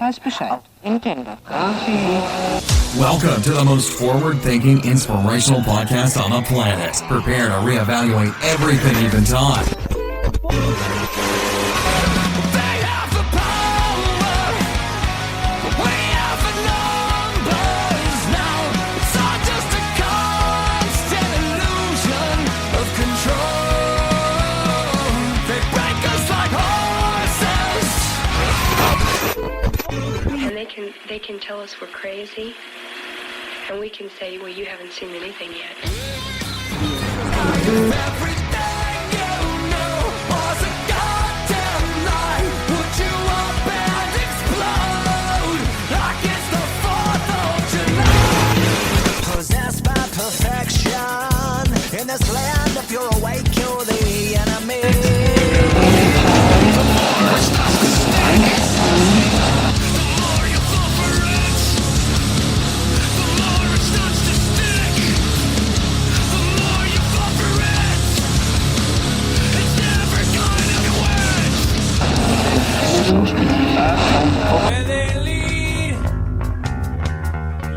weiß Bescheid. Intendo. Welcome to the most forward-thinking, inspirational podcast on the planet. Prepare to reevaluate everything you've been taught. They have the power. We have the numbers now. It's all just a constant illusion of control. They break us like horses. And they can tell us we're crazy, and we can say, well, you haven't seen anything yet. Everything you knew was a goddamn lie. Put you up and explode like it's the 4th of July. Possessed by perfection in this land, if you're awake, you're the enemy. Where they lead,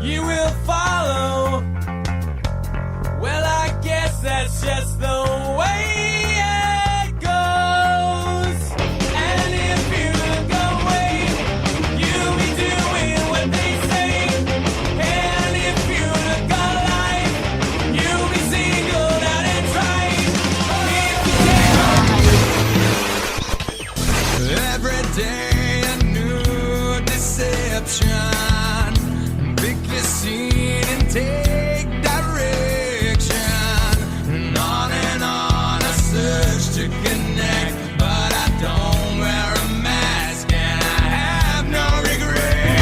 you will follow. Well, I guess that's just the way it goes. And if you look away, you'll be doing what they say. And if you look alive, you'll be singled out and tried. If you every day. Pick your scene and take direction. And on a search to connect. But I don't wear a mask and I have no regret.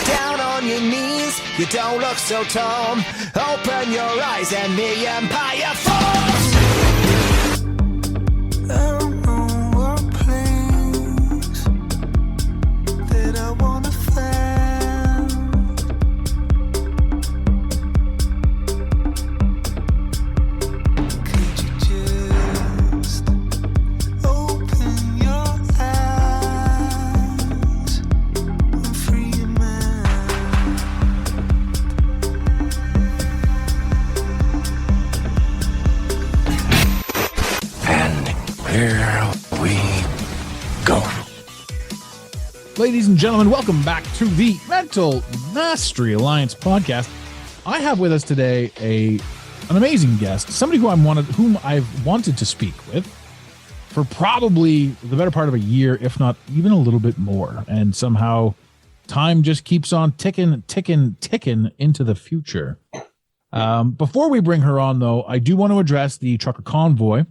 Down on your knees, you don't look so tall. Open your eyes and the empire falls. Ladies and gentlemen, welcome back to the Mental Mastery Alliance podcast. I have with us today an amazing guest, somebody whom I've wanted to speak with for probably the better part of a year, if not even a little bit more. And somehow time just keeps on ticking into the future. Before we bring her on, though, I do want to address the trucker convoy.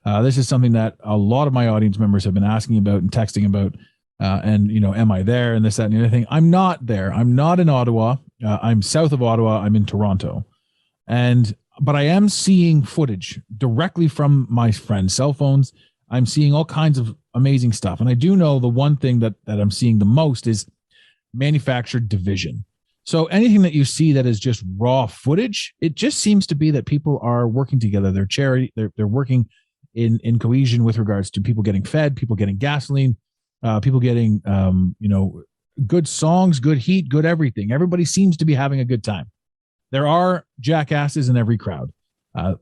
This is something that a lot of my audience members have been asking about and texting about. And, you know, am I there and this, that, and the other thing? I'm not there. I'm not in Ottawa. I'm south of Ottawa. I'm in Toronto. But I am seeing footage directly from my friends' cell phones. I'm seeing all kinds of amazing stuff. And I do know the one thing that I'm seeing the most is manufactured division. So anything that you see that is just raw footage, it just seems to be that people are working together. They're working in cohesion with regards to people getting fed, people getting gasoline, people getting, good songs, good heat, good everything. Everybody seems to be having a good time. There are jackasses in every crowd.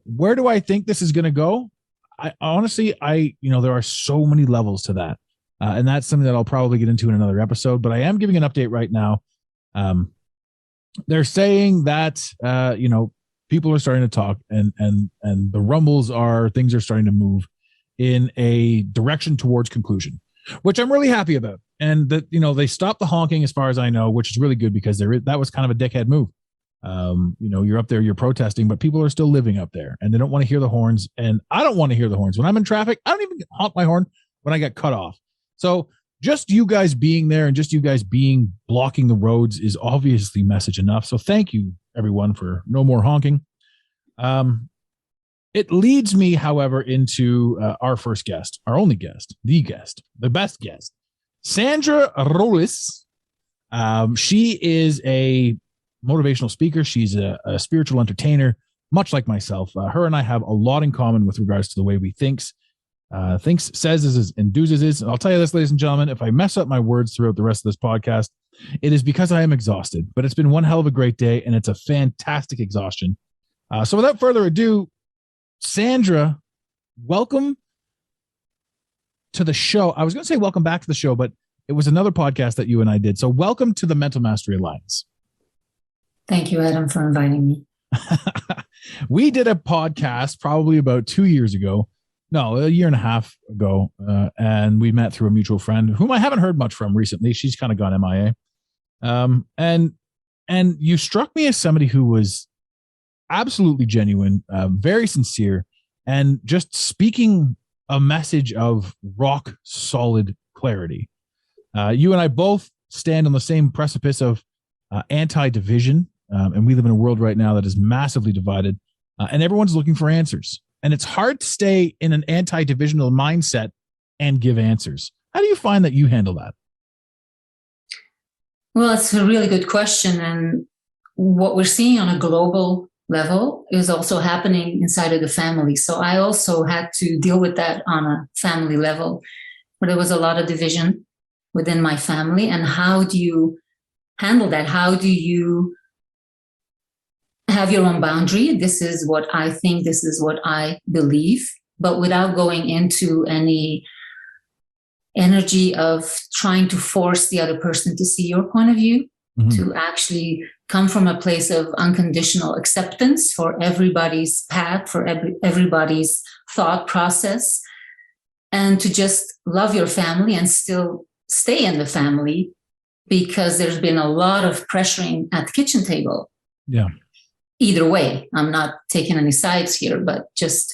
Where do I think this is going to go? I honestly, there are so many levels to that. And that's something that I'll probably get into in another episode, but I am giving an update right now. They're saying that, people are starting to talk and the rumbles are things are starting to move in a direction towards conclusion, which I'm really happy about. And that, they stopped the honking as far as I know, which is really good because that was kind of a dickhead move. You're up there, you're protesting, but people are still living up there and they don't want to hear the horns. And I don't want to hear the horns. When I'm in traffic, I don't even honk my horn when I get cut off. So just you guys being there and just you guys blocking the roads is obviously message enough. So thank you everyone for no more honking. It leads me, however, into our first guest, our only guest, the best guest, Sandra Rolus. She is a motivational speaker. She's a spiritual entertainer, much like myself. Her and I have a lot in common with regards to the way we think. thinks, says, is, endues is. And I'll tell you this, ladies and gentlemen, if I mess up my words throughout the rest of this podcast, it is because I am exhausted. But it's been one hell of a great day, and it's a fantastic exhaustion. So without further ado, Sandra, welcome to the show. I was going to say welcome back to the show, but it was another podcast that you and I did. So welcome to the Mental Mastery Alliance. Thank you, Adam, for inviting me. We did a podcast probably about 2 years ago. No, a year and a half ago. And we met through a mutual friend whom I haven't heard much from recently. She's kind of gone MIA. And you struck me as somebody who was absolutely genuine, very sincere, and just speaking a message of rock solid clarity. You and I both stand on the same precipice of anti-division. And we live in a world right now that is massively divided, and everyone's looking for answers. And it's hard to stay in an anti-divisional mindset and give answers. How do you find that you handle that? Well, it's a really good question. And what we're seeing on a global level is also happening inside of the family. So I also had to deal with that on a family level, where there was a lot of division within my family. And how do you handle that? How do you have your own boundary? This is what I think, this is what I believe, but without going into any energy of trying to force the other person to see your point of view, to actually come from a place of unconditional acceptance for everybody's path, for everybody's thought process, and to just love your family and still stay in the family, because there's been a lot of pressuring at the kitchen table. Yeah. Either way, I'm not taking any sides here, but just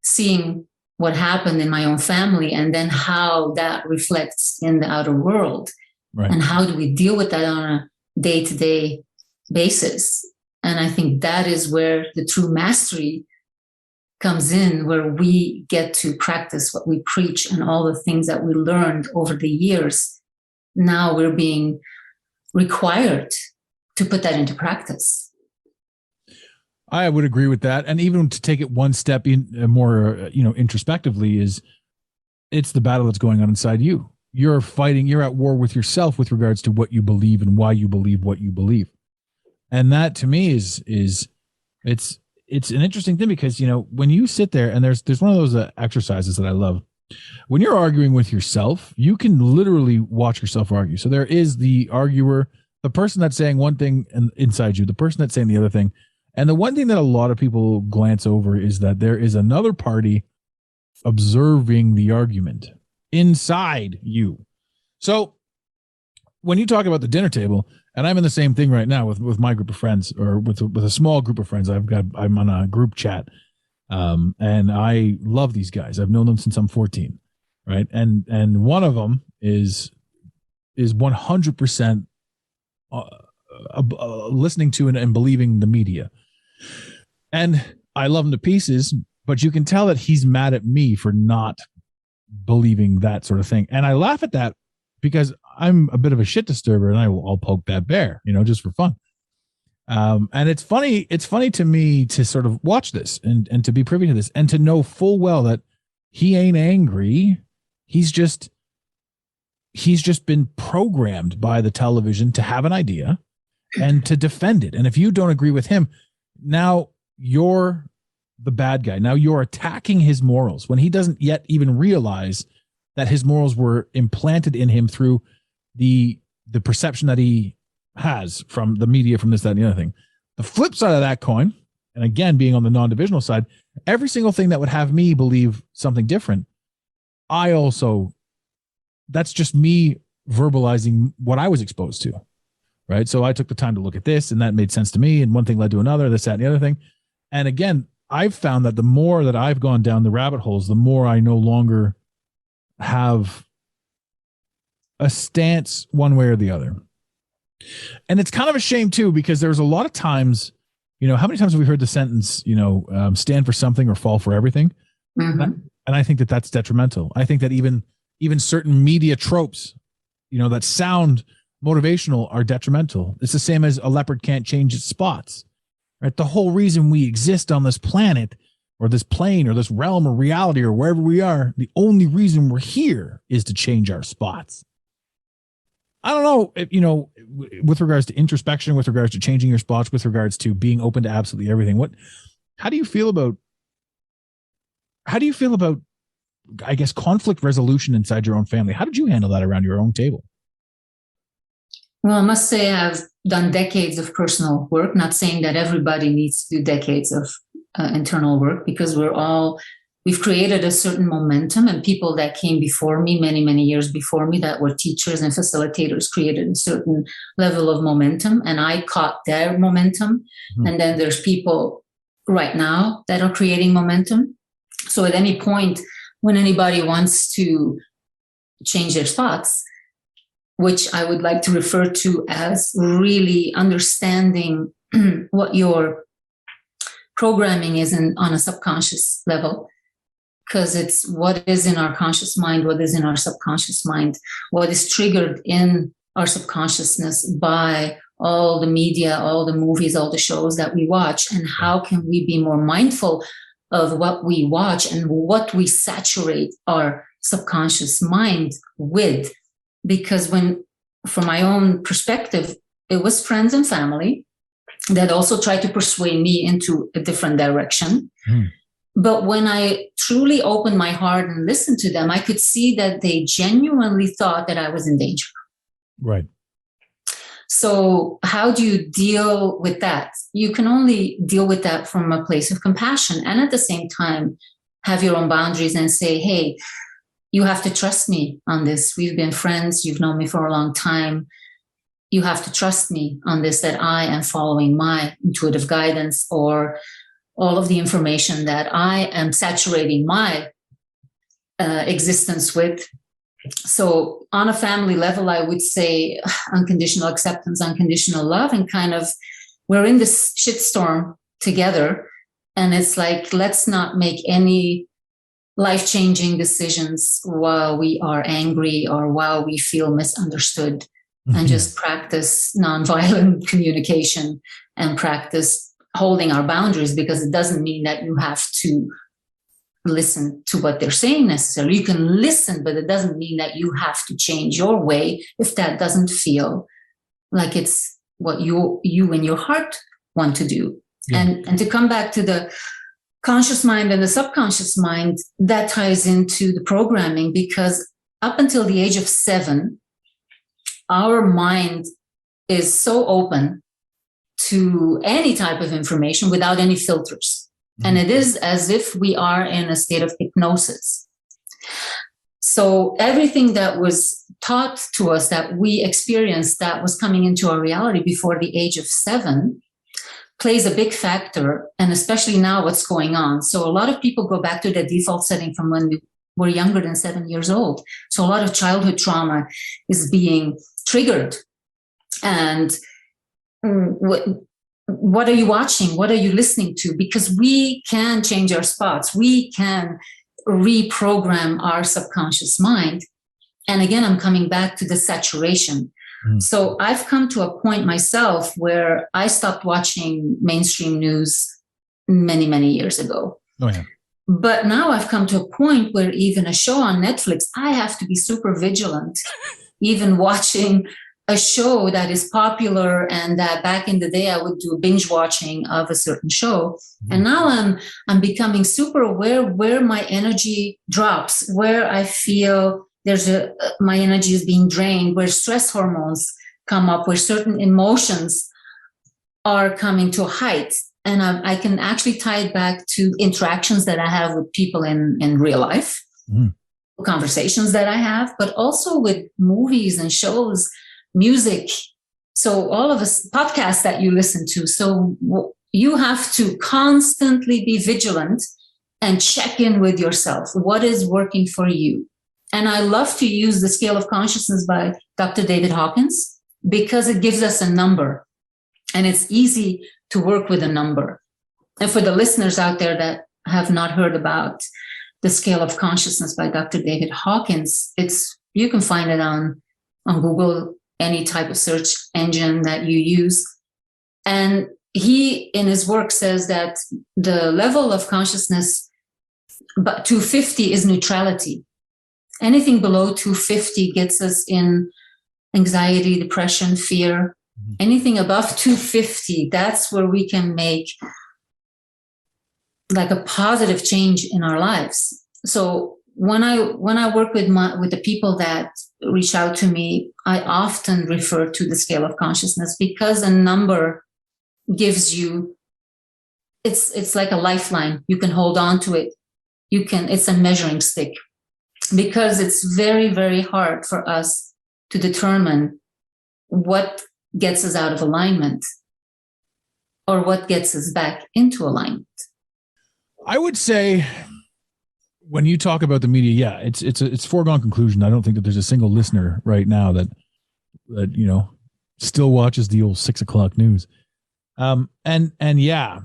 seeing what happened in my own family and then how that reflects in the outer world. Right. And how do we deal with that on a day-to-day basis? And I think that is where the true mastery comes in, where we get to practice what we preach and all the things that we learned over the years. Now we're being required to put that into practice. I would agree with that. And even to take it one step in more, introspectively, it's the battle that's going on inside you. You're fighting, you're at war with yourself with regards to what you believe and why you believe what you believe. And that to me is it's an interesting thing, because, when you sit there and there's one of those exercises that I love. When you're arguing with yourself, you can literally watch yourself argue. So there is the arguer, the person that's saying one thing inside you, the person that's saying the other thing. And the one thing that a lot of people glance over is that there is another party observing the argument inside you. So when you talk about the dinner table, and I'm in the same thing right now with my group of friends, or with a small group of friends, I'm on a group chat, and I love these guys. I've known them since I'm 14, right? And one of them is 100% listening to and believing the media. And I love him to pieces, but you can tell that he's mad at me for not believing that sort of thing. And I laugh at that because I'm a bit of a shit disturber, and I'll poke that bear, just for fun. And it's funny to me to sort of watch this and to be privy to this and to know full well that he ain't angry. He's just been programmed by the television to have an idea and to defend it. And if you don't agree with him, now you're the bad guy. Now you're attacking his morals when he doesn't yet even realize that his morals were implanted in him through the perception that he has from the media, from this, that, and the other thing. The flip side of that coin, and again, being on the non-divisional side, every single thing that would have me believe something different, that's just me verbalizing what I was exposed to, right? So I took the time to look at this, and that made sense to me, and one thing led to another, this, that, and the other thing. And again, I've found that the more that I've gone down the rabbit holes, the more I no longer have a stance one way or the other. And it's kind of a shame too, because there's a lot of times, how many times have we heard the sentence, stand for something or fall for everything? Mm-hmm. And I think that that's detrimental. I think that even certain media tropes, that sound motivational, are detrimental. It's the same as a leopard can't change its spots, right? The whole reason we exist on this planet or this plane or this realm or reality or wherever we are, the only reason we're here is to change our spots. I don't know, if, with regards to introspection, with regards to changing your spots, with regards to being open to absolutely everything. How do you feel about, I guess, conflict resolution inside your own family? How did you handle that around your own table? Well, I must say I've done decades of personal work, not saying that everybody needs to do decades of internal work, because we've created a certain momentum, and people that came before me, many, many years before me, that were teachers and facilitators, created a certain level of momentum, and I caught their momentum. Mm-hmm. And then there's people right now that are creating momentum. So at any point when anybody wants to change their spots, which I would like to refer to as really understanding what your programming is on a subconscious level, because it's what is in our conscious mind, what is in our subconscious mind, what is triggered in our subconsciousness by all the media, all the movies, all the shows that we watch, and how can we be more mindful of what we watch and what we saturate our subconscious mind with. Because from my own perspective, it was friends and family that also tried to persuade me into a different direction. Mm. But when I truly opened my heart and listened to them, I could see that they genuinely thought that I was in danger. Right. So how do you deal with that? You can only deal with that from a place of compassion, and at the same time, have your own boundaries and say, hey, you have to trust me on this. We've been friends. You've known me for a long time. You have to trust me on this, that I am following my intuitive guidance, or all of the information that I am saturating my existence with. So on a family level, I would say unconditional acceptance, unconditional love, and kind of we're in this shitstorm together. And it's like, let's not make any life-changing decisions while we are angry or while we feel misunderstood. Mm-hmm. And just practice nonviolent communication and practice holding our boundaries, because it doesn't mean that you have to listen to what they're saying necessarily. You can listen, but it doesn't mean that you have to change your way if that doesn't feel like it's what you and your heart want to do. Yeah. And to come back to the conscious mind and the subconscious mind, that ties into the programming, because up until the age of 7, our mind is so open to any type of information without any filters. Mm-hmm. And it is as if we are in a state of hypnosis. So everything that was taught to us, that we experienced, that was coming into our reality before the age of 7, plays a big factor, and especially now what's going on. So a lot of people go back to the default setting from when we were younger than 7 years old. So a lot of childhood trauma is being triggered. And what are you watching? What are you listening to? Because we can change our spots. We can reprogram our subconscious mind. And again, I'm coming back to the saturation. So I've come to a point myself where I stopped watching mainstream news many, many years ago. Oh, yeah. But now I've come to a point where even a show on Netflix, I have to be super vigilant, even watching a show that is popular and that back in the day I would do binge watching of a certain show. Mm-hmm. And now I'm becoming super aware where my energy drops, where I feel my energy is being drained, where stress hormones come up, where certain emotions are coming to a height. And I can actually tie it back to interactions that I have with people in real life, conversations that I have, but also with movies and shows, music. So all of us, podcasts that you listen to. So you have to constantly be vigilant and check in with yourself. What is working for you? And I love to use the Scale of Consciousness by Dr. David Hawkins, because it gives us a number and it's easy to work with a number. And for the listeners out there that have not heard about the Scale of Consciousness by Dr. David Hawkins, you can find it on Google, any type of search engine that you use. And he in his work says that the level of consciousness but 250 is neutrality. Anything below 250 gets us in anxiety, depression, fear. Anything above 250, that's where we can make like a positive change in our lives. So when I work with the people that reach out to me, I often refer to the scale of consciousness, because a number gives you, it's like a lifeline. You can hold on to it. It's a measuring stick, because it's very, very hard for us to determine what gets us out of alignment or what gets us back into alignment. I would say, when you talk about the media, yeah, it's foregone conclusion. I don't think that there's a single listener right now that still watches the old 6 o'clock news. And yeah,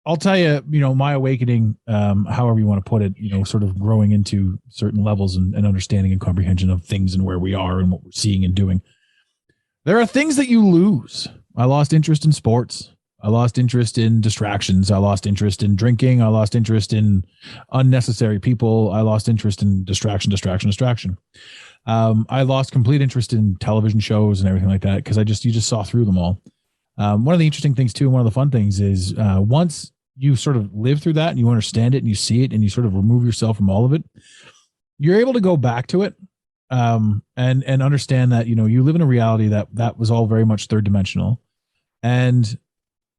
I'll tell you, my awakening, however you want to put it, sort of growing into certain levels and understanding and comprehension of things and where we are and what we're seeing and doing. There are things that you lose. I lost interest in sports. I lost interest in distractions. I lost interest in drinking. I lost interest in unnecessary people. I lost interest in distraction. I lost complete interest in television shows and everything like that, because you just saw through them all. One of the interesting things too, one of the fun things is once you sort of live through that and you understand it and you see it and you sort of remove yourself from all of it, you're able to go back to it and understand that, you live in a reality that was all very much third dimensional. And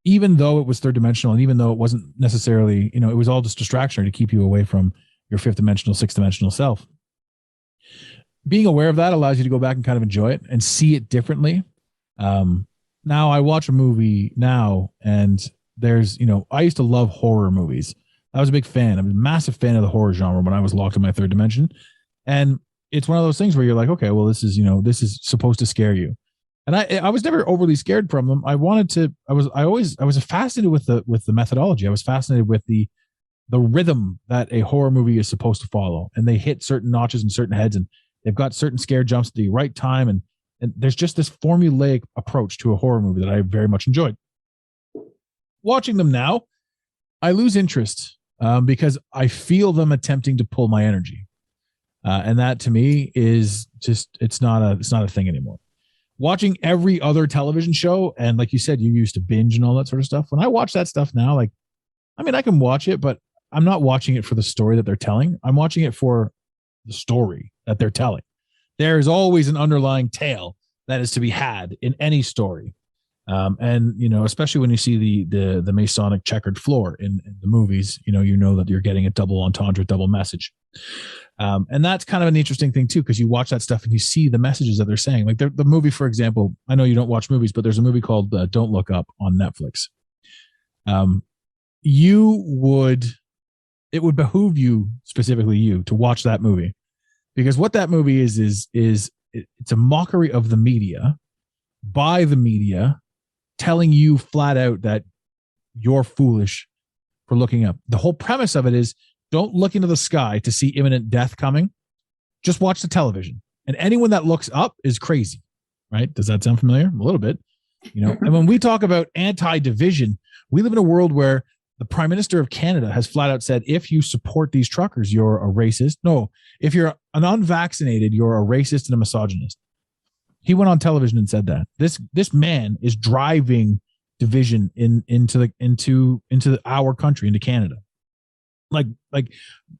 even though it was third dimensional, and even though it wasn't necessarily, it was all just distraction to keep you away from your fifth dimensional, sixth dimensional self. Being aware of that allows you to go back and kind of enjoy it and see it differently. Now I watch a movie now, and there's, I used to love horror movies. I was a big fan. I'm a massive fan of the horror genre when I was locked in my third dimension. And it's one of those things where you're like, okay, well, this is supposed to scare you. And I was never overly scared from them. I was fascinated with the methodology. I was fascinated with the rhythm that a horror movie is supposed to follow. And they hit certain notches and certain heads, and they've got certain scare jumps at the right time. And there's just this formulaic approach to a horror movie that I very much enjoyed. Watching them now, I lose interest because I feel them attempting to pull my energy. And that to me is just, it's not a thing anymore. Watching every other television show, and like you said, you used to binge and all that sort of stuff. When I watch that stuff now, I can watch it, but I'm not watching it for the story that they're telling. I'm watching it for the story that they're telling. There is always an underlying tale that is to be had in any story. And, especially when you see the Masonic checkered floor in the movies, you know that you're getting a double entendre, double message. And that's kind of an interesting thing too, because you watch that stuff and you see the messages that they're saying. Like the movie, for example, I know you don't watch movies, but there's a movie called Don't Look Up on Netflix. It would behoove you, specifically you, to watch that movie, because what that movie is it's a mockery of the media, by the media, telling you flat out that you're foolish for looking up. The whole premise of it is, don't look into the sky to see imminent death coming. Just watch the television. And anyone that looks up is crazy, right? Does that sound familiar? A little bit, And when we talk about anti-division, we live in a world where the Prime Minister of Canada has flat out said, if you support these truckers, you're a racist. No, if you're an unvaccinated, you're a racist and a misogynist. He went on television and said that. This man is driving division into our country, into Canada. Like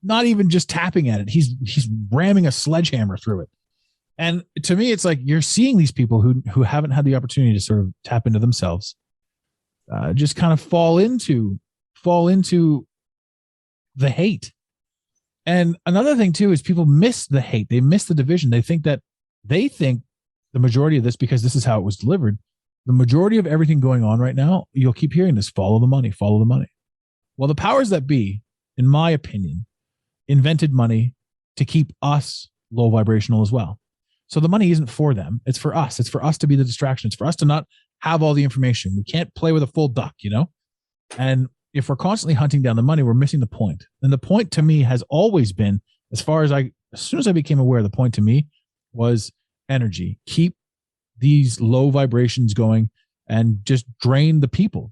not even just tapping at it. He's ramming a sledgehammer through it. And to me, it's like you're seeing these people who haven't had the opportunity to sort of tap into themselves, just kind of fall into the hate. And another thing too is people miss the hate. They miss the division. They think the majority of this, because this is how it was delivered, the majority of everything going on right now, you'll keep hearing this: follow the money, follow the money. Well, the powers that be, in my opinion, invented money to keep us low vibrational as well. So the money isn't for them. It's for us. It's for us to be the distraction. It's for us to not have all the information. We can't play with a full duck, And if we're constantly hunting down the money, we're missing the point. And the point to me has always been, as soon as I became aware, the point to me was energy. Keep these low vibrations going and just drain the people,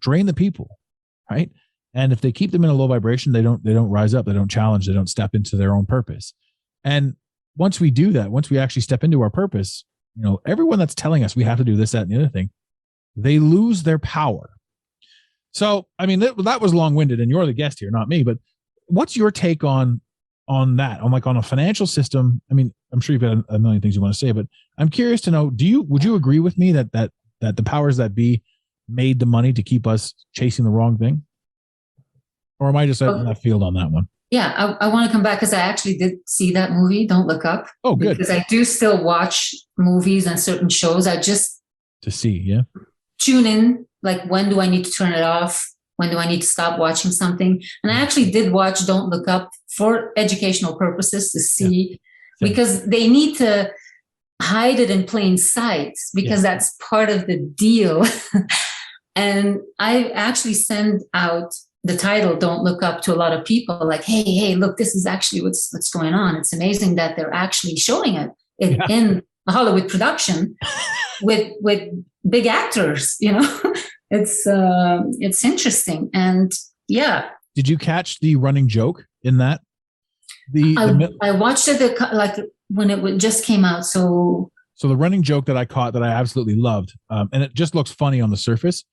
right? And if they keep them in a low vibration, they don't rise up, they don't challenge, they don't step into their own purpose. And once we do that, once we actually step into our purpose, everyone that's telling us we have to do this, that, and the other thing, they lose their power. So, I mean, that was long-winded, and you're the guest here, not me, but what's your take on that? On a financial system? I mean, I'm sure you've got a million things you want to say, but I'm curious to know, would you agree with me that the powers that be made the money to keep us chasing the wrong thing? Or am I just out in left field on that one? Yeah, I want to come back because I actually did see that movie, Don't Look Up. Oh, good. Because I do still watch movies and certain shows. I just to see, yeah. Tune in, like, when do I need to turn it off? When do I need to stop watching something? And I actually did watch Don't Look Up for educational purposes to see, because they need to hide it in plain sight, because that's part of the deal. And I actually send out the title Don't Look Up to a lot of people, like, hey, look, this is actually what's going on. It's amazing that they're actually showing it in a Hollywood production with big actors, It's interesting. And yeah. Did you catch the running joke in that? I watched it like when it just came out. So the running joke that I caught that I absolutely loved, and it just looks funny on the surface,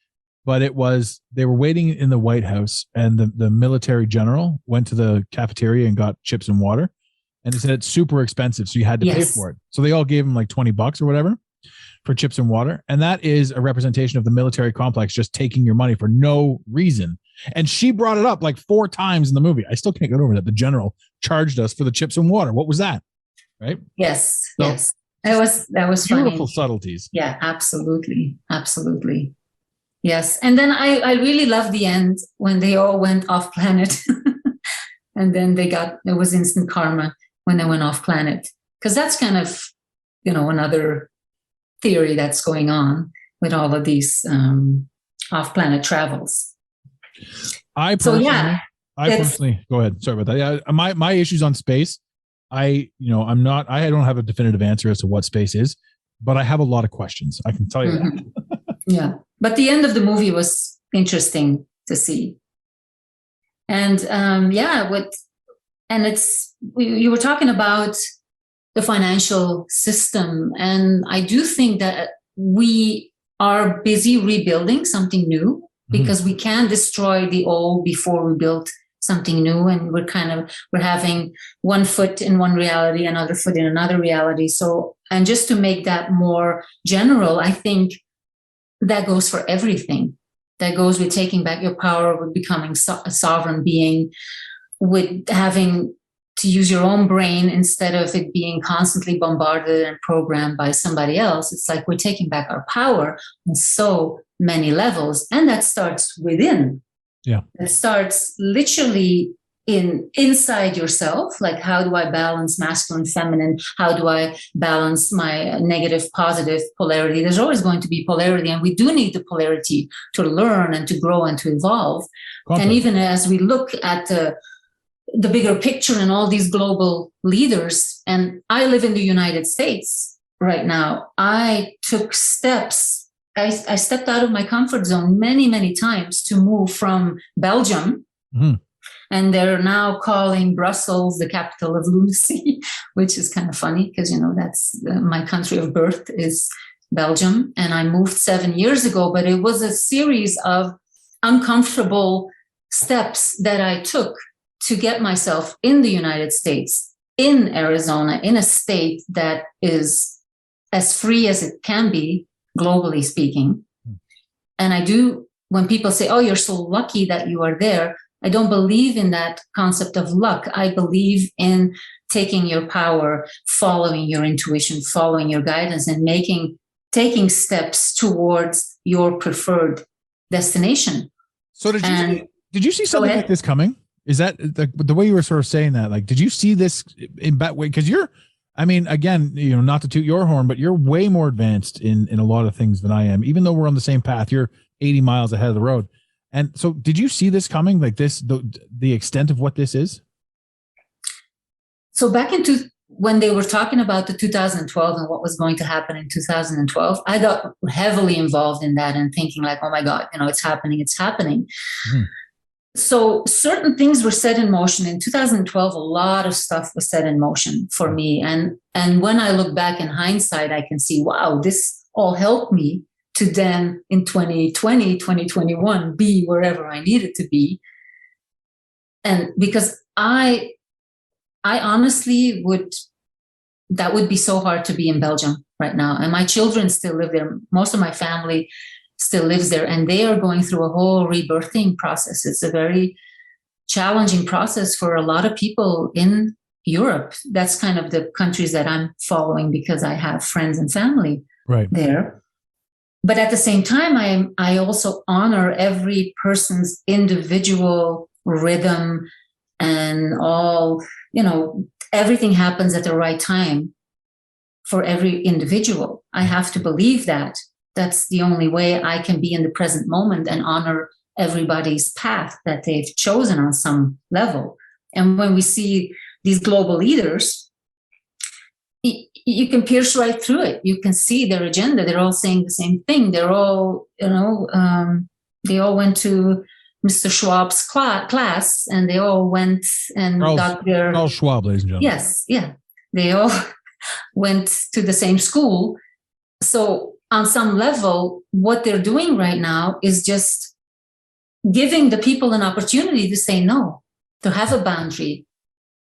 but it was, they were waiting in the White House, and the military general went to the cafeteria and got chips and water, and he said it's super expensive, so you had to pay for it. So they all gave him like $20 or whatever for chips and water. And that is a representation of the military complex just taking your money for no reason. And she brought it up like 4 times in the movie. I still can't get over that. The general charged us for the chips and water. What was that? Right? Yes. So, yes. That was beautiful funny. Subtleties. Yeah, absolutely. Absolutely. Yes. And then I really love the end when they all went off planet. And then there was instant karma when they went off planet. Because that's kind of, another theory that's going on with all of these off-planet travels. I personally go ahead. Sorry about that. Yeah, my issues on space. I don't have a definitive answer as to what space is, but I have a lot of questions. I can tell you that. Yeah, but the end of the movie was interesting to see, and you were talking about the financial system. And I do think that we are busy rebuilding something new, because we can destroy the old before we build something new. And we're having one foot in one reality, another foot in another reality. So, and just to make that more general, I think that goes for everything. That goes with taking back your power, with becoming a sovereign being, with having to use your own brain instead of it being constantly bombarded and programmed by somebody else. It's like we're taking back our power on so many levels. And that starts within. Yeah. It starts literally inside yourself. Like, how do I balance masculine, feminine? How do I balance my negative, positive polarity? There's always going to be polarity, and we do need the polarity to learn and to grow and to evolve. And even as we look at the bigger picture and all these global leaders, and I live in the United States right now, I took steps. I stepped out of my comfort zone many, many times to move from Belgium. And they're now calling Brussels the capital of lunacy, which is kind of funny because, that's my country of birth is Belgium. And I moved 7 years ago, but it was a series of uncomfortable steps that I took to get myself in the United States, in Arizona, in a state that is as free as it can be, globally speaking. And when people say, oh, you're so lucky that you are there, I don't believe in that concept of luck. I believe in taking your power, following your intuition, following your guidance, and taking steps towards your preferred destination. So did you see something like this coming? Is that the way you were sort of saying that? Like, did you see this in that way? Because again, not to toot your horn, but you're way more advanced in a lot of things than I am. Even though we're on the same path, you're 80 miles ahead of the road. And so did you see this coming, like this, the extent of what this is? So back when they were talking about the 2012 and what was going to happen in 2012, I got heavily involved in that and thinking like, oh my God, it's happening, it's happening. Mm. So certain things were set in motion. In 2012, a lot of stuff was set in motion for me. And when I look back in hindsight, I can see, wow, this all helped me to then in 2020, 2021, be wherever I needed to be. And because I honestly that would be so hard to be in Belgium right now. And my children still live there. Most of my family still lives there, and they are going through a whole rebirthing process. It's a very challenging process for a lot of people in Europe. That's kind of the countries that I'm following because I have friends and family there. But at the same time, I also honor every person's individual rhythm and all, everything happens at the right time for every individual. I have to believe that. That's the only way I can be in the present moment and honor everybody's path that they've chosen on some level. And when we see these global leaders, you can pierce right through it. You can see their agenda. They're all saying the same thing. They're all, they all went to Mr. Schwab's class, and they all went and got their... Charles Schwab, ladies and gentlemen. Yes, yeah. They all went to the same school. So on some level, what they're doing right now is just giving the people an opportunity to say no, to have a boundary.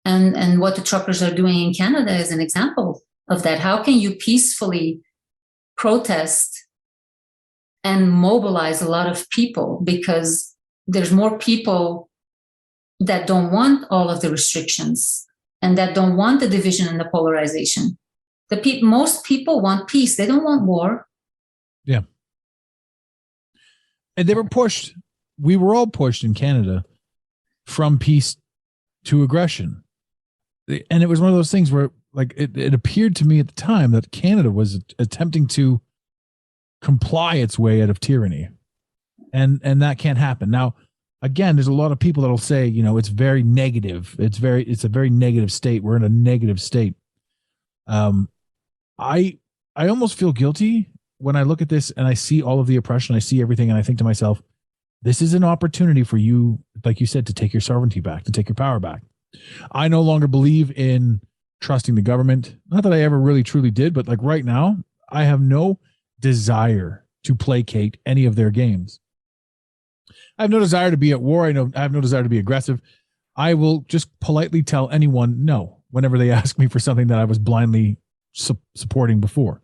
And what the truckers are doing in Canada is an example of that. How can you peacefully protest and mobilize a lot of people? Because there's more people that don't want all of the restrictions and that don't want the division and the polarization. Most people want peace. They don't want war. Yeah. And they were pushed. We were all pushed in Canada from peace to aggression. And it was one of those things where, like, it appeared to me at the time that Canada was attempting to comply its way out of tyranny. And that can't happen. Now, again, there's a lot of people that'll say, it's very negative. It's a very negative state. We're in a negative state. I almost feel guilty when I look at this and I see all of the oppression, I see everything, and I think to myself, this is an opportunity for you, like you said, to take your sovereignty back, to take your power back. I no longer believe in trusting the government. Not that I ever really truly did, but like right now, I have no desire to placate any of their games. I have no desire to be at war. I have no desire to be aggressive. I will just politely tell anyone no whenever they ask me for something that I was blindly supporting before.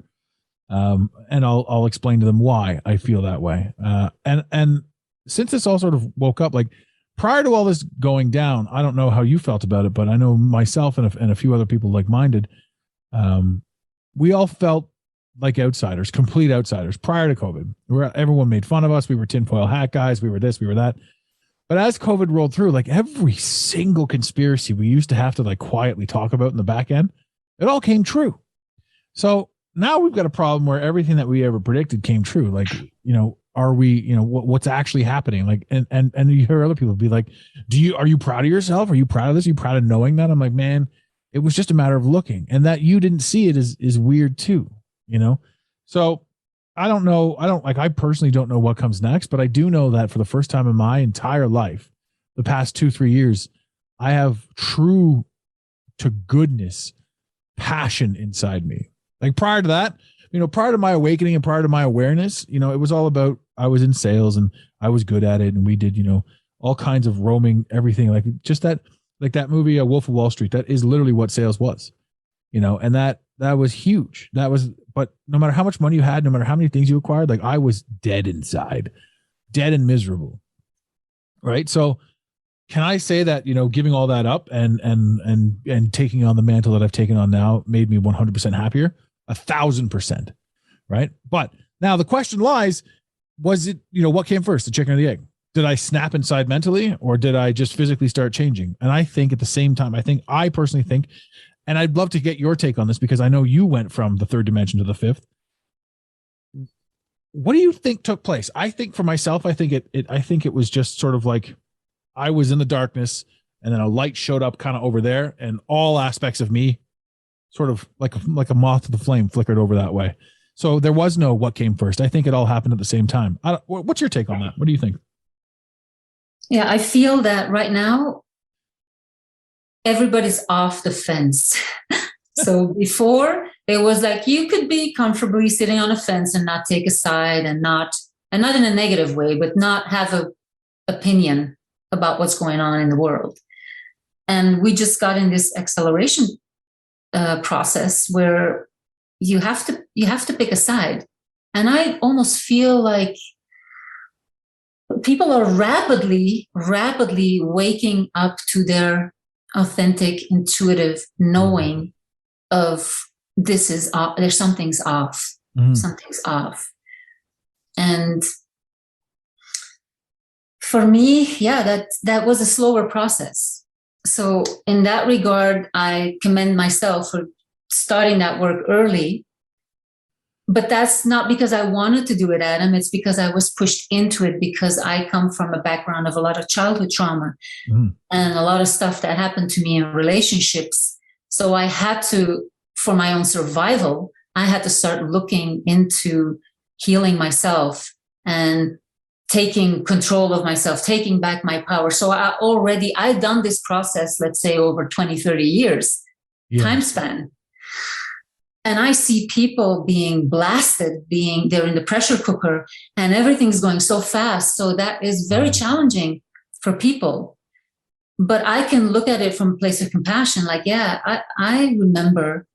And I'll explain to them why I feel that way. And since this all sort of woke up, like prior to all this going down, I don't know how you felt about it, but I know myself and a few other people like-minded, we all felt like outsiders, complete outsiders prior to COVID. Everyone made fun of us. We were tinfoil hat guys. We were this, we were that. But as COVID rolled through, like every single conspiracy we used to have to like quietly talk about in the back end, it all came true. So now we've got a problem where everything that we ever predicted came true. Like, are we, what's actually happening? Like, and you hear other people be like, are you proud of yourself? Are you proud of this? Are you proud of knowing that? I'm like, man, it was just a matter of looking, and that you didn't see it is weird too, So I don't know. I personally don't know what comes next, but I do know that for the first time in my entire life, the past 2-3 years, I have true to goodness passion inside me. Like prior to that, prior to my awakening and prior to my awareness, it was all about, I was in sales and I was good at it. And we did, all kinds of roaming, everything like just that, like that movie, Wolf of Wall Street, that is literally what sales was, and that was huge. But no matter how much money you had, no matter how many things you acquired, like I was dead inside, dead and miserable. Right. So can I say that, giving all that up and taking on the mantle that I've taken on now made me 100% happier? 1,000%. Right. But now the question lies, was it, what came first, the chicken or the egg? Did I snap inside mentally, or did I just physically start changing? And I think at the same time, I personally think, and I'd love to get your take on this because I know you went from the third dimension to the fifth. What do you think took place? I think for myself, I think it was just sort of like I was in the darkness and then a light showed up kind of over there and all aspects of me sort of like a moth to the flame flickered over that way. So there was no what came first. I think it all happened at the same time. What's your take on that? What do you think? Yeah, I feel that right now, everybody's off the fence. So before, it was like you could be comfortably sitting on a fence and not take a side and not in a negative way, but not have an opinion about what's going on in the world. And we just got in this acceleration process where you have to pick a side. And I almost feel like people are rapidly waking up to their authentic, intuitive knowing of this is off. There's something's off. Mm-hmm. Something's off. And for me, yeah, that was a slower process. So in that regard, I commend myself for starting that work early. But that's not because I wanted to do it, Adam. It's because I was pushed into it because I come from a background of a lot of childhood trauma and a lot of stuff that happened to me in relationships. So I had to, for my own survival, I had to start looking into healing myself and taking control of myself, taking back my power. So I'd done this process, let's say over 20, 30 years time span. And I see people being blasted, they're in the pressure cooker and everything's going so fast. So that is very challenging for people. But I can look at it from a place of compassion. Like, yeah, I remember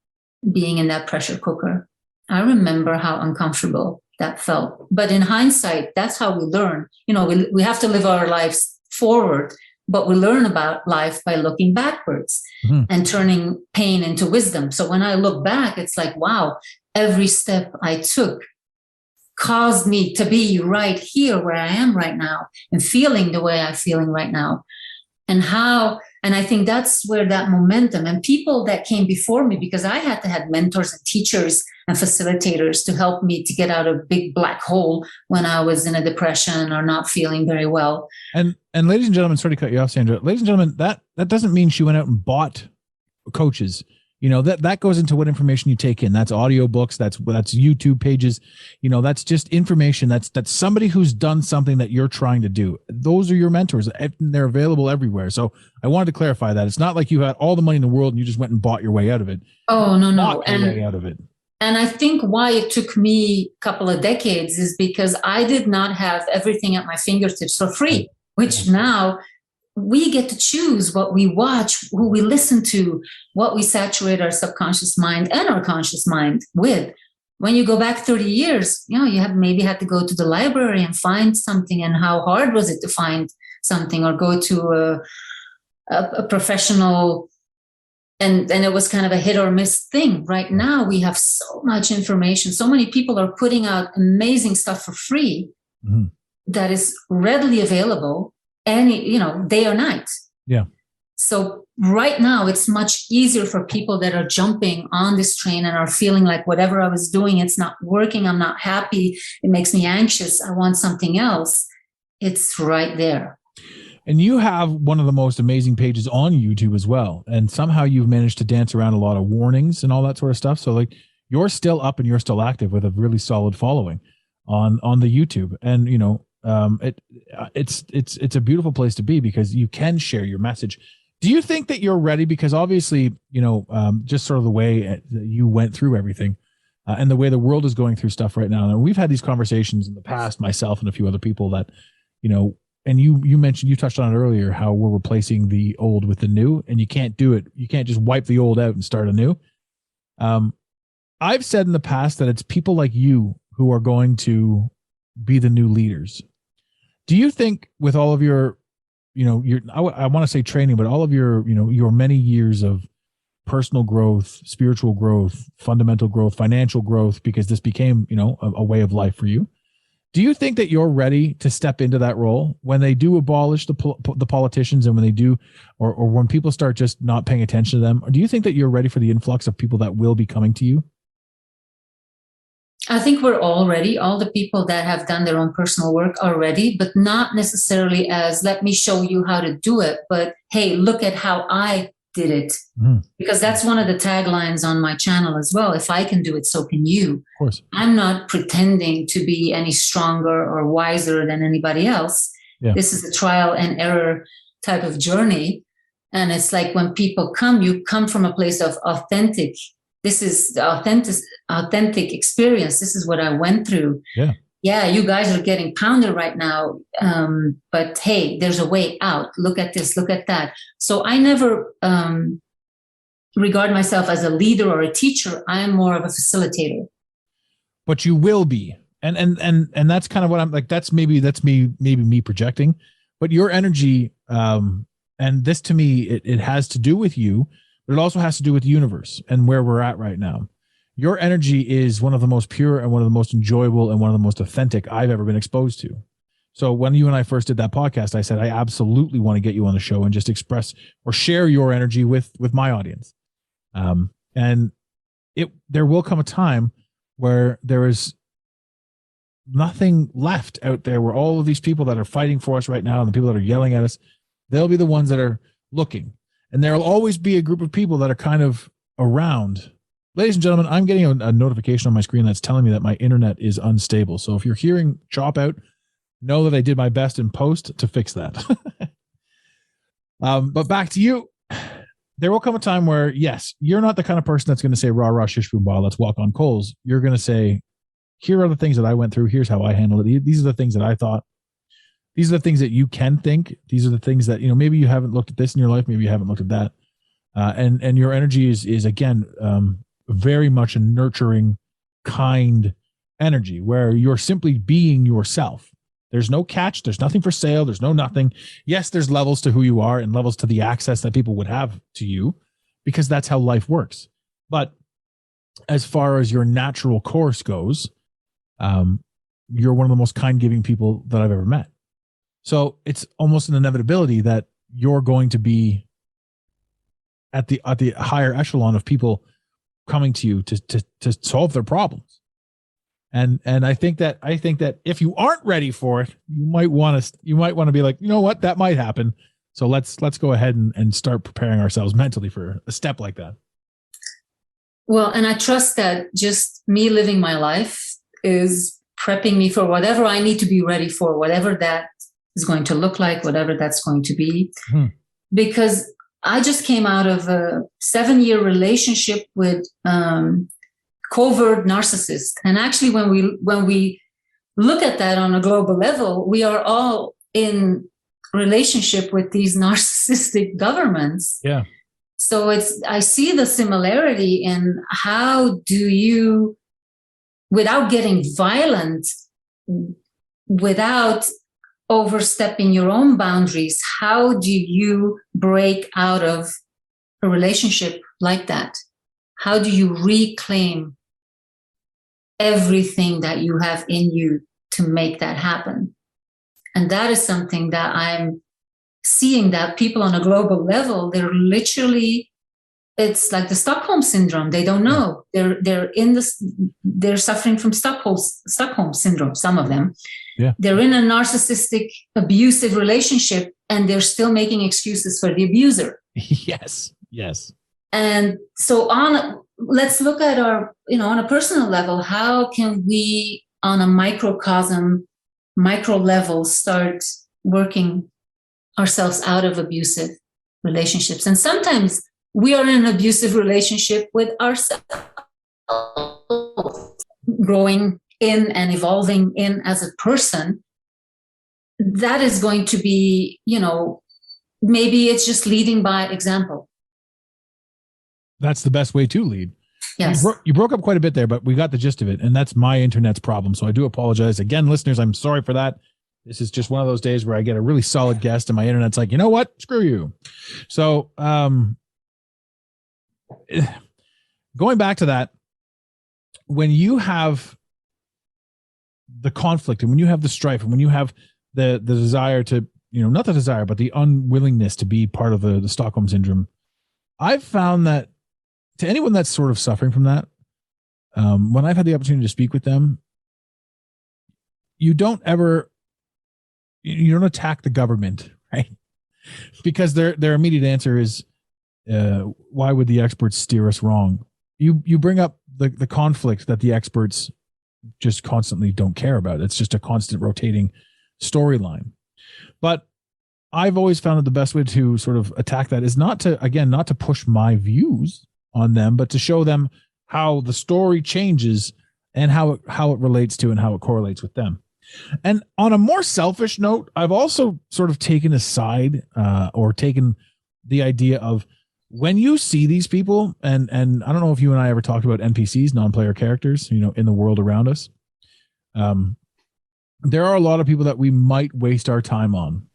being in that pressure cooker. I remember how uncomfortable that felt. But in hindsight, that's how we learn. We have to live our lives forward, but we learn about life by looking backwards and turning pain into wisdom. So when I look back, it's like, wow, every step I took caused me to be right here where I am right now and feeling the way I'm feeling right now. And I think that's where that momentum and people that came before me, because I had to have mentors and teachers and facilitators to help me to get out of a big black hole when I was in a depression or not feeling very well. And ladies and gentlemen, sorry to cut you off, Sandra. Ladies and gentlemen, that doesn't mean she went out and bought coaches. That goes into what information you take in. That's audiobooks, that's YouTube pages. That's just information. That's somebody who's done something that you're trying to do. Those are your mentors. They're available everywhere. So I wanted to clarify that. It's not like you had all the money in the world and you just went and bought your way out of it. Oh, no. Bought your way out of it. And I think why it took me a couple of decades is because I did not have everything at my fingertips for free, which now we get to choose what we watch, who we listen to, what we saturate our subconscious mind and our conscious mind with. When you go back 30 years, you have maybe had to go to the library and find something, and how hard was it to find something, or go to a professional, and it was kind of a hit or miss thing. Right now, we have so much information. So many people are putting out amazing stuff for free that is readily available day or night. Yeah. So right now it's much easier for people that are jumping on this train and are feeling like whatever I was doing, it's not working. I'm not happy. It makes me anxious. I want something else. It's right there. And you have one of the most amazing pages on YouTube as well. And somehow you've managed to dance around a lot of warnings and all that sort of stuff. So like you're still up and you're still active with a really solid following on the YouTube. And, it's a beautiful place to be because you can share your message. Do you think that you're ready? Because obviously, just sort of the way you went through everything and the way the world is going through stuff right now. And we've had these conversations in the past, myself and a few other people that, and you mentioned, you touched on it earlier, how we're replacing the old with the new, and you can't do it. You can't just wipe the old out and start anew. I've said in the past that it's people like you who are going to be the new leaders. Do you think with all of your, I want to say training, but all of your many years of personal growth, spiritual growth, fundamental growth, financial growth, because this became, a way of life for you. Do you think that you're ready to step into that role when they do abolish the politicians, and when they do, or when people start just not paying attention to them? Or do you think that you're ready for the influx of people that will be coming to you? I think we're all ready. All the people that have done their own personal work are ready, but not necessarily as, let me show you how to do it, but hey, look at how I did it. Mhm. Because that's one of the taglines on my channel as well. If I can do it, so can you. Of course. I'm not pretending to be any stronger or wiser than anybody else. Yeah. This is a trial and error type of journey. And it's like when people come, you come from a place of authentic. This is the authentic experience. This is what I went through. Yeah. Yeah, you guys are getting pounded right now. But hey, there's a way out. Look at this, look at that. So I never regard myself as a leader or a teacher. I am more of a facilitator. But you will be. And that's kind of what I'm like, that's me projecting, but your energy, and this to me, it has to do with you, but it also has to do with the universe and where we're at right now. Your energy is one of the most pure and one of the most enjoyable and one of the most authentic I've ever been exposed to. So when you and I first did that podcast, I said, I absolutely want to get you on the show and just express or share your energy with my audience. And there will come a time where there is nothing left out there, where all of these people that are fighting for us right now and the people that are yelling at us, they'll be the ones that are looking. And there'll always be a group of people that are kind of around. Ladies and gentlemen, I'm getting a notification on my screen that's telling me that my internet is unstable. So if you're hearing chop out, know that I did my best in post to fix that. But back to you. There will come a time where, yes, you're not the kind of person that's going to say, rah, rah, shish, boom, bah, let's walk on coals. You're going to say, here are the things that I went through. Here's how I handled it. These are the things that I thought. These are the things that you can think. These are the things that, maybe you haven't looked at this in your life. Maybe you haven't looked at that. And your energy is again, very much a nurturing, kind energy where you're simply being yourself. There's no catch. There's nothing for sale. There's no nothing. Yes, there's levels to who you are and levels to the access that people would have to you, because that's how life works. But as far as your natural course goes, you're one of the most kind giving people that I've ever met. So it's almost an inevitability that you're going to be at the higher echelon of people coming to you to solve their problems. And I think that if you aren't ready for it, you might want to be like, you know what, that might happen. So let's go ahead and start preparing ourselves mentally for a step like that. Well, and I trust that just me living my life is prepping me for whatever I need to be ready for, whatever that is going to look like, whatever that's going to be. Because I just came out of a 7-year relationship with covert narcissist. And actually, when we look at that on a global level, we are all in relationship with these narcissistic governments. Yeah. So I see the similarity in how do you, without getting violent, without overstepping your own boundaries, how do you break out of a relationship like that? How do you reclaim everything that you have in you to make that happen? And that is something that I'm seeing, that people on a global level, they're literally, it's like the Stockholm syndrome. They don't know. They're suffering from Stockholm syndrome, some of them. Yeah. They're in a narcissistic, abusive relationship, and they're still making excuses for the abuser. Yes. And so let's look at our, on a personal level, how can we on a microcosm, micro level, start working ourselves out of abusive relationships? And sometimes we are in an abusive relationship with ourselves, growing in and evolving in as a person. That is going to be, maybe it's just leading by example. That's the best way to lead. Yes. You broke up quite a bit there, but we got the gist of it. And that's my internet's problem. So I do apologize. Again, listeners, I'm sorry for that. This is just one of those days where I get a really solid guest and my internet's like, you know what? Screw you. So going back to that, when you have the conflict and when you have the strife and when you have the desire to, not the desire, but the unwillingness to be part of the Stockholm syndrome, I've found that to anyone that's sort of suffering from that, when I've had the opportunity to speak with them, you don't attack the government, right? Because their immediate answer is, why would the experts steer us wrong? You bring up the conflict that the experts just constantly don't care about. It's just a constant rotating storyline. But I've always found that the best way to sort of attack that is not to push my views on them, but to show them how the story changes and how it relates to and how it correlates with them. And on a more selfish note, I've also sort of taken a side or taken the idea of when you see these people, and I don't know if you and I ever talked about NPCs, non-player characters, in the world around us. There are a lot of people that we might waste our time on.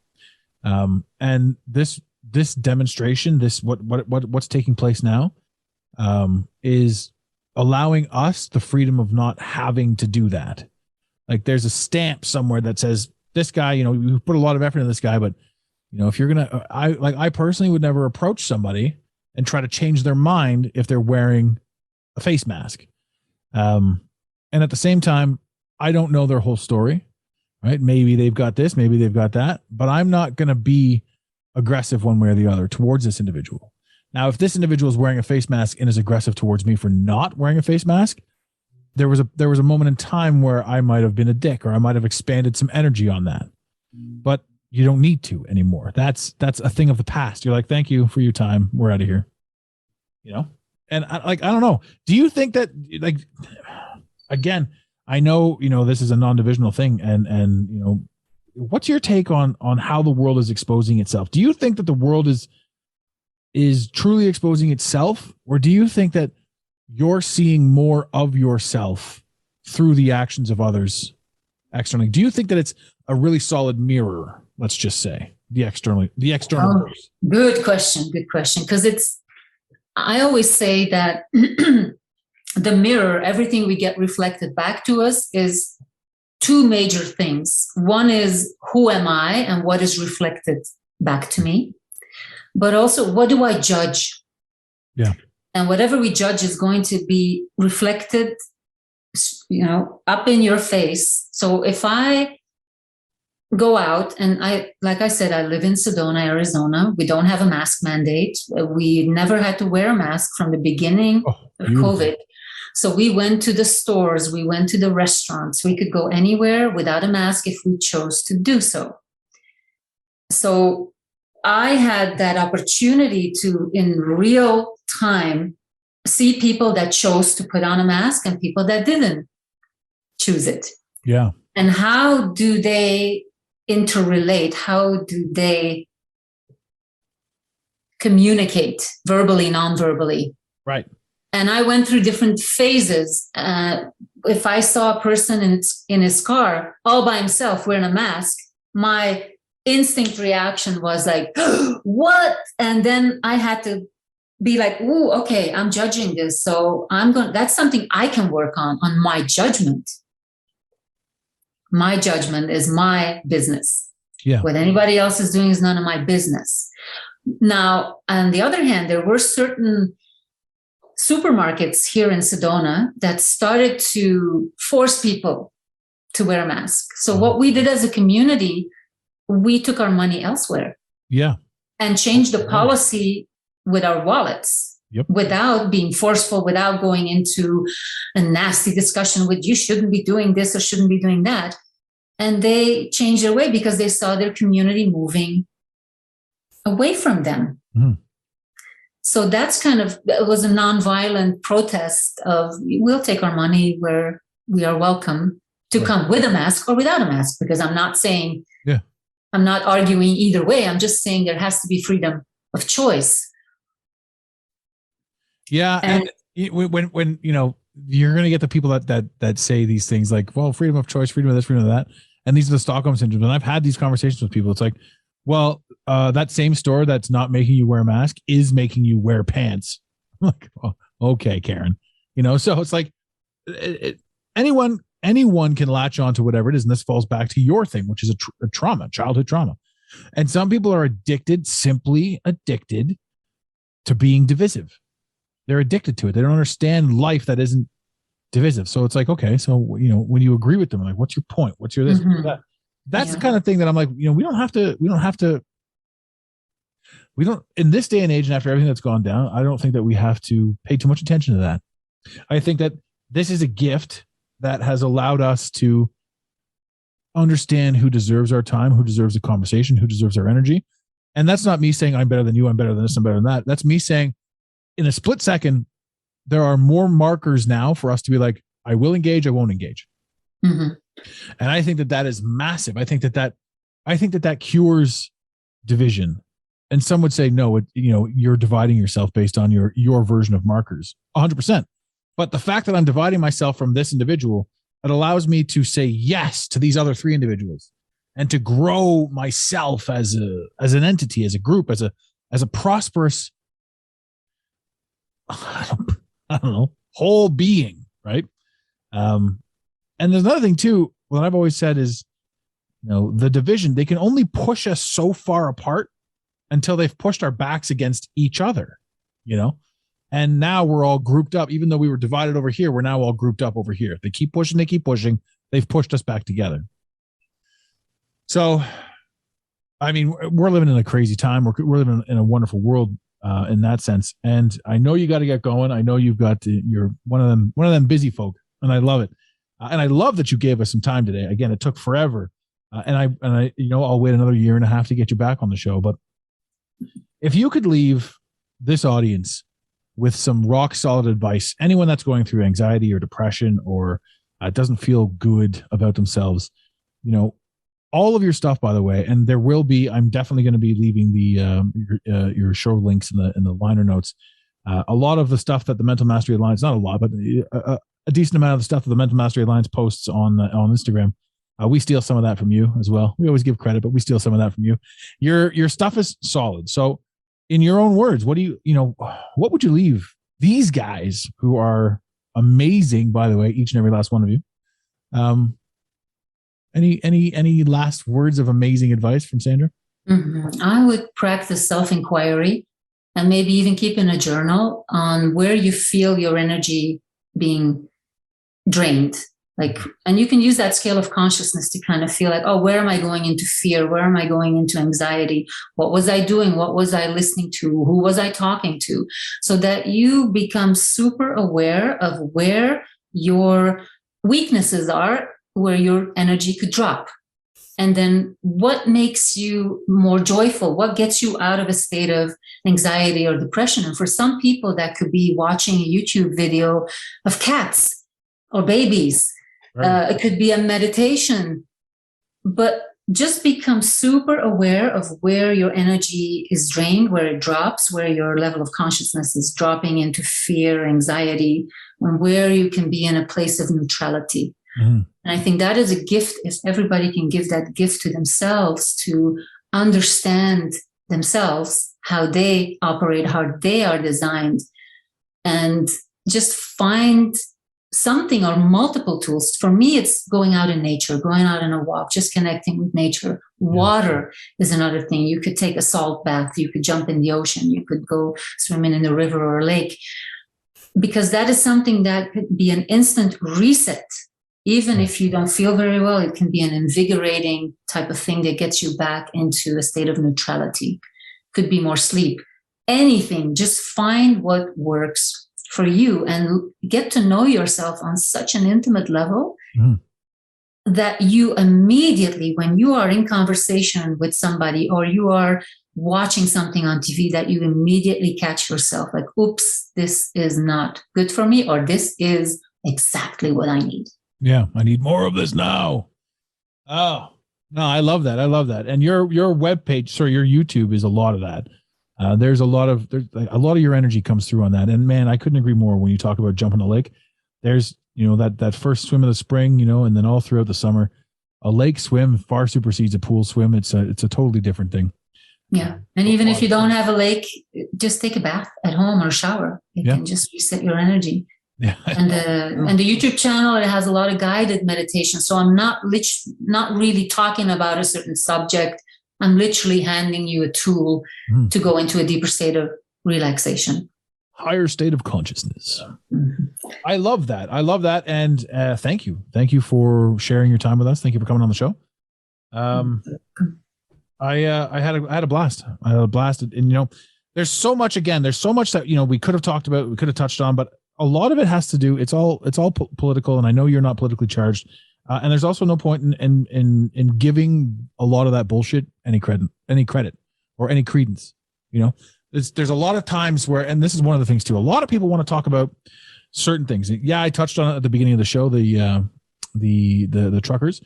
And this demonstration, what's taking place now, is allowing us the freedom of not having to do that. Like there's a stamp somewhere that says this guy, you put a lot of effort in this guy, but if you're I personally would never approach somebody and try to change their mind if they're wearing a face mask. And at the same time, I don't know their whole story, right? Maybe they've got this, maybe they've got that, but I'm not going to be aggressive one way or the other towards this individual. Now, if this individual is wearing a face mask and is aggressive towards me for not wearing a face mask, there was a moment in time where I might have been a dick, or I might have expanded some energy on that. But you don't need to anymore. That's a thing of the past. You're like, thank you for your time. We're out of here. And I don't know. Do you think that, again, I know, this is a non-divisional thing, and what's your take on how the world is exposing itself? Do you think that the world is truly exposing itself, or do you think that you're seeing more of yourself through the actions of others externally? Do you think that it's a really solid mirror? Let's just say the external. Good question. Because I always say that the mirror, everything we get reflected back to us is two major things. One is who am I and what is reflected back to me, but also what do I judge? Yeah. And whatever we judge is going to be reflected, up in your face. So if I go out and like I said, I live in Sedona, Arizona. We don't have a mask mandate. We never had to wear a mask from the beginning of COVID. So we went to the stores, we went to the restaurants. We could go anywhere without a mask if we chose to do so. So I had that opportunity to, in real time, see people that chose to put on a mask and people that didn't choose it. Yeah. And how do they interrelate? How do they communicate verbally, non-verbally? Right. And I went through different phases. If I saw a person in his car all by himself wearing a mask, my instinct reaction was like, what? And then I had to be like, ooh, okay, I'm judging this. So that's something I can work on my judgment. My judgment is my business. Yeah. What anybody else is doing is none of my business. Now, on the other hand, there were certain supermarkets here in Sedona that started to force people to wear a mask. So what we did as a community, we took our money elsewhere. Yeah. And changed the policy with our wallets. Yep. Without being forceful, without going into a nasty discussion with you shouldn't be doing this or shouldn't be doing that. And they changed their way because they saw their community moving away from them. Mm-hmm. So it was a nonviolent protest of we'll take our money where we are welcome to come with a mask or without a mask, because I'm not saying, I'm not arguing either way. I'm just saying there has to be freedom of choice. Yeah. And when you're going to get the people that say these things like, well, freedom of choice, freedom of this, freedom of that. And these are the Stockholm syndromes. And I've had these conversations with people. It's like, well, that same store that's not making you wear a mask is making you wear pants. I'm like, oh, okay, Karen, so it's like anyone can latch on to whatever it is. And this falls back to your thing, which is a trauma, childhood trauma. And some people are simply addicted to being divisive. They're addicted to it. They don't understand life that isn't divisive. So it's like, okay, so, when you agree with them, like, what's your point? What's your this? Mm-hmm. That? That's the kind of thing that I'm like, we don't have to we don't, in this day and age and after everything that's gone down, I don't think that we have to pay too much attention to that. I think that this is a gift that has allowed us to understand who deserves our time, who deserves a conversation, who deserves our energy. And that's not me saying I'm better than you, I'm better than this, I'm better than that. That's me saying in a split second, there are more markers now for us to be like, I will engage, I won't engage. Mm-hmm. And I think that that is massive. I think that cures division. And some would say, no, you're dividing yourself based on your version of markers, 100%. But the fact that I'm dividing myself from this individual, it allows me to say yes to these other 3 individuals and to grow myself as an entity, as a group, as a prosperous, I don't know, whole being, right? And there's another thing too, what I've always said is, the division, they can only push us so far apart until they've pushed our backs against each other, and now we're all grouped up. Even though we were divided over here, we're now all grouped up over here. They keep pushing, they've pushed us back together. So, I mean, we're living in a crazy time. We're living in a wonderful world in that sense. And I know you got to get going. I know you've got you're one of them busy folk, and I love it. And I love that you gave us some time today. Again, it took forever. And I, I'll wait another year and a half to get you back on the show. But if you could leave this audience with some rock solid advice, anyone that's going through anxiety or depression or doesn't feel good about themselves, all of your stuff, by the way, and there will be, I'm definitely going to be leaving your show links in the liner notes. A lot of the stuff that the Mental Mastery Alliance, not a lot, but a decent amount of the stuff that the Mental Mastery Alliance posts on Instagram. We steal some of that from you as well. We always give credit, but we steal some of that from you. Your stuff is solid. So in your own words, what would you leave these guys who are amazing, by the way, each and every last one of you? Any last words of amazing advice from Sandra? Mm-hmm. I would practice self-inquiry and maybe even keep in a journal on where you feel your energy being drained. And you can use that scale of consciousness to kind of feel like, oh, where am I going into fear? Where am I going into anxiety? What was I doing? What was I listening to? Who was I talking to? So that you become super aware of where your weaknesses are, where your energy could drop. And then what makes you more joyful? What gets you out of a state of anxiety or depression? And for some people, that could be watching a YouTube video of cats or babies. Right. It could be a meditation, but just become super aware of where your energy is drained, where it drops, where your level of consciousness is dropping into fear, anxiety, and where you can be in a place of neutrality. Mm-hmm. And I think that is a gift, if everybody can give that gift to themselves, to understand themselves, how they operate, how they are designed, and just find something or multiple tools. For me, it's going out in nature, going out on a walk, just connecting with nature. Water is another thing. You could take a salt bath, you could jump in the ocean, you could go swimming in a river or a lake, because that is something that could be an instant reset. Even if you don't feel very well, it can be an invigorating type of thing that gets you back into a state of neutrality. Could be more sleep. Anything, just find what works for you and get to know yourself on such an intimate level that you immediately, when you are in conversation with somebody or you are watching something on TV, that you immediately catch yourself like, oops, this is not good for me, or this is exactly what I need. Yeah, I need more of this now. Oh, no, I love that. I love that. And your webpage, sorry, your YouTube is a lot of that. There's a lot of your energy comes through on that. And man, I couldn't agree more when you talk about jumping a lake. There's, that first swim of the spring, and then all throughout the summer, a lake swim far supersedes a pool swim. It's a totally different thing. Yeah. And even if you don't have a lake, just take a bath at home or shower. It can just reset your energy. Yeah. And the YouTube channel, it has a lot of guided meditation. So I'm not really talking about a certain subject. I'm literally handing you a tool to go into a deeper state of relaxation. Higher state of consciousness. Mm-hmm. I love that. And thank you. Thank you for sharing your time with us. Thank you for coming on the show. I had a blast. I had a blast, and there's so much that we could have talked about, we could have touched on, but a lot of it has to do. It's all political, and I know you're not politically charged, and there's also no point in giving a lot of that bullshit any credit or any credence. There's a lot of times where, and this is one of the things too, a lot of people want to talk about certain things. Yeah, I touched on it at the beginning of the show, the truckers,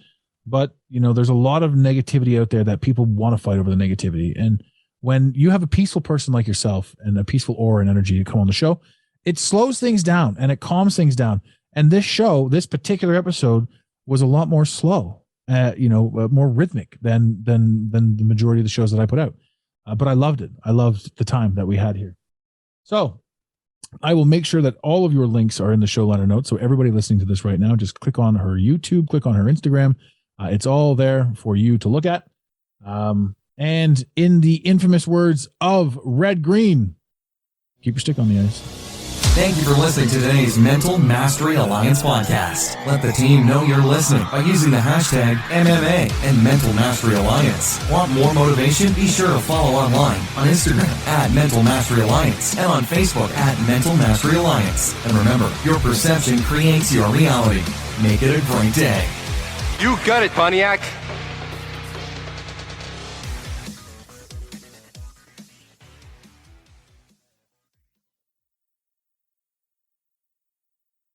but there's a lot of negativity out there that people want to fight over the negativity. And when you have a peaceful person like yourself and a peaceful aura and energy to come on the show, it slows things down and it calms things down. And this particular episode was a lot more slow, more rhythmic than the majority of the shows that I put out. But I loved it. I loved the time that we had here. So I will make sure that all of your links are in the show liner notes. So everybody listening to this right now, just click on her YouTube, click on her Instagram. It's all there for you to look at. And in the infamous words of Red Green, keep your stick on the ice. Thank you for listening to today's Mental Mastery Alliance podcast. Let the team know you're listening by using the hashtag MMA and Mental Mastery Alliance. Want more motivation? Be sure to follow online on Instagram at Mental Mastery Alliance and on Facebook at Mental Mastery Alliance. And remember, your perception creates your reality. Make it a great day. You got it, Pontiac.